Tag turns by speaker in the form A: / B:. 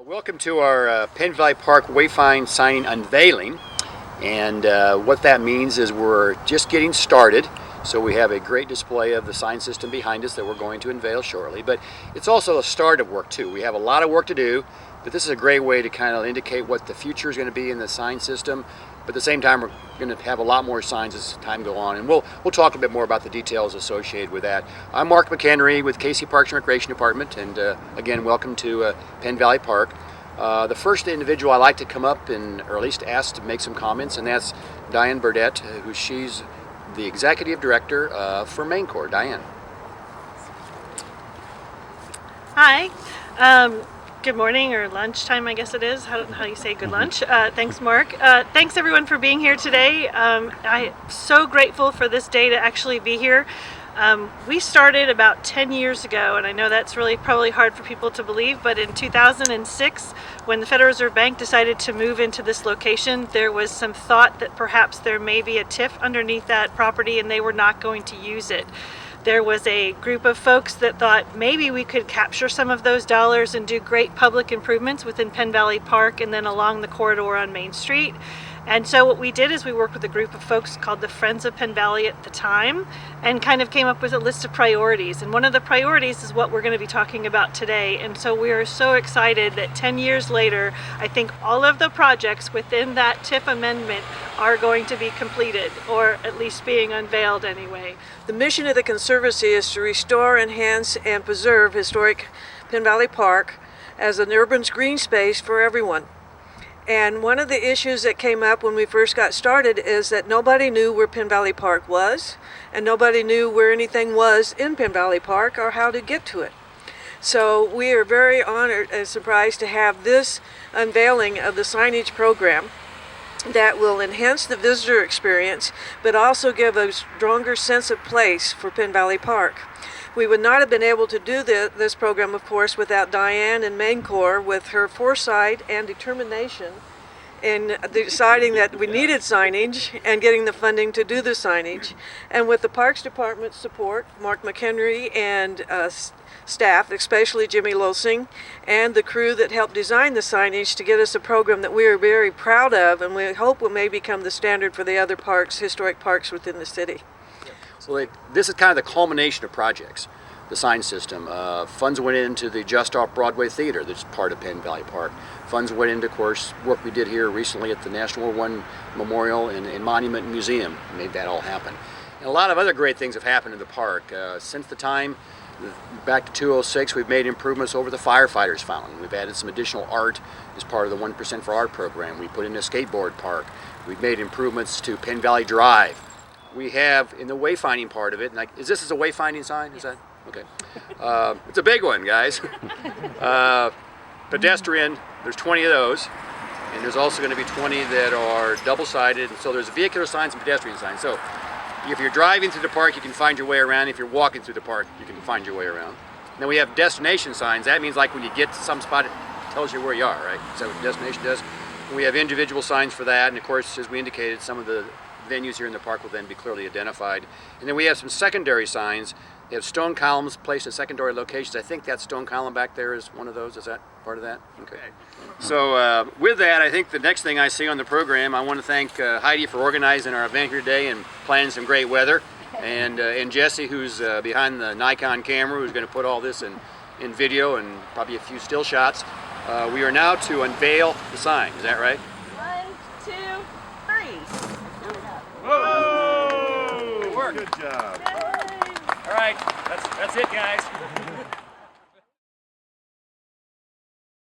A: Welcome to our Penn Valley Park Wayfind signing unveiling, and what that means is we're just getting started. So we have a great display of the sign system behind us that we're going to unveil shortly, but it's also a start of work too. We have a lot of work to do, but this is a great way to kind of indicate what the future is going to be in the sign system. But at the same time, we're going to have a lot more signs as time goes on, and we'll talk a bit more about the details associated with that. I'm Mark McHenry with KC Parks and Recreation Department, and again, welcome to Penn Valley Park. The first individual I'd like to come up or at least ask to make some comments, and that's Diane Burdett, she's the Executive Director for Main Corps. Diane.
B: Hi. Good morning or lunchtime, I guess it is. How do you say good lunch? Thanks, Mark. Thanks, everyone, for being here today. I'm so grateful for this day to actually be here. We started about 10 years ago, and I know that's really probably hard for people to believe, but in 2006, when the Federal Reserve Bank decided to move into this location, there was some thought that perhaps there may be a TIF underneath that property and they were not going to use it. There was a group of folks that thought maybe we could capture some of those dollars and do great public improvements within Penn Valley Park and then along the corridor on Main Street. And so what we did is we worked with a group of folks called the Friends of Penn Valley at the time and kind of came up with a list of priorities. And one of the priorities is what we're going to be talking about today. And so we are so excited that 10 years later, I think all of the projects within that TIF amendment are going to be completed, or at least being unveiled anyway.
C: The mission of the Conservancy is to restore, enhance, and preserve historic Penn Valley Park as an urban green space for everyone. And one of the issues that came up when we first got started is that nobody knew where Penn Valley Park was, and nobody knew where anything was in Penn Valley Park or how to get to it. So we are very honored and surprised to have this unveiling of the signage program that will enhance the visitor experience, but also give a stronger sense of place for Penn Valley Park. We would not have been able to do this program, of course, without Diane and Main Corps with her foresight and determination in deciding that we needed signage and getting the funding to do the signage. And with the Parks Department support, Mark McHenry and staff, especially Jimmy Losing, and the crew that helped design the signage to get us a program that we are very proud of and we hope will may become the standard for the other parks, historic parks within the city.
A: So this is kind of the culmination of projects, the sign system. Funds went into the Just Off Broadway Theater that's part of Penn Valley Park. Funds went into, of course, work we did here recently at the National War I Memorial and Monument Museum, made that all happen. And a lot of other great things have happened in the park. Since the time back to 2006, we've made improvements over the firefighters fountain. We've added some additional art as part of the 1% for Art program. We put in a skateboard park. We've made improvements to Penn Valley Drive. We have in the wayfinding part of it, like, is this a wayfinding sign? Is that okay? It's a big one, guys. Pedestrian, there's 20 of those, and there's also going to be 20 that are double-sided. And so there's vehicular signs and pedestrian signs. So if you're driving through the park, you can find your way around. If you're walking through the park, you can find your way around. And then we have destination signs. That means like when you get to some spot, it tells you where you are, right? Is that what the destination does? And we have individual signs for that, and of course, as we indicated, some of the venues here in the park will then be clearly identified. And then we have some secondary signs. They have stone columns placed at secondary locations. I think that stone column back there is one of those. Is that part of that? Okay. So with that, I think the next thing I see on the program, I want to thank Heidi for organizing our event here today and planning some great weather, and Jesse, who's behind the Nikon camera, who's going to put all this in video and probably a few still shots. We are now to unveil the sign. Is that right?
B: 1, 2, 3.
A: Whoa! Good work.
D: Good job.
B: Yay.
A: All right, that's it, guys.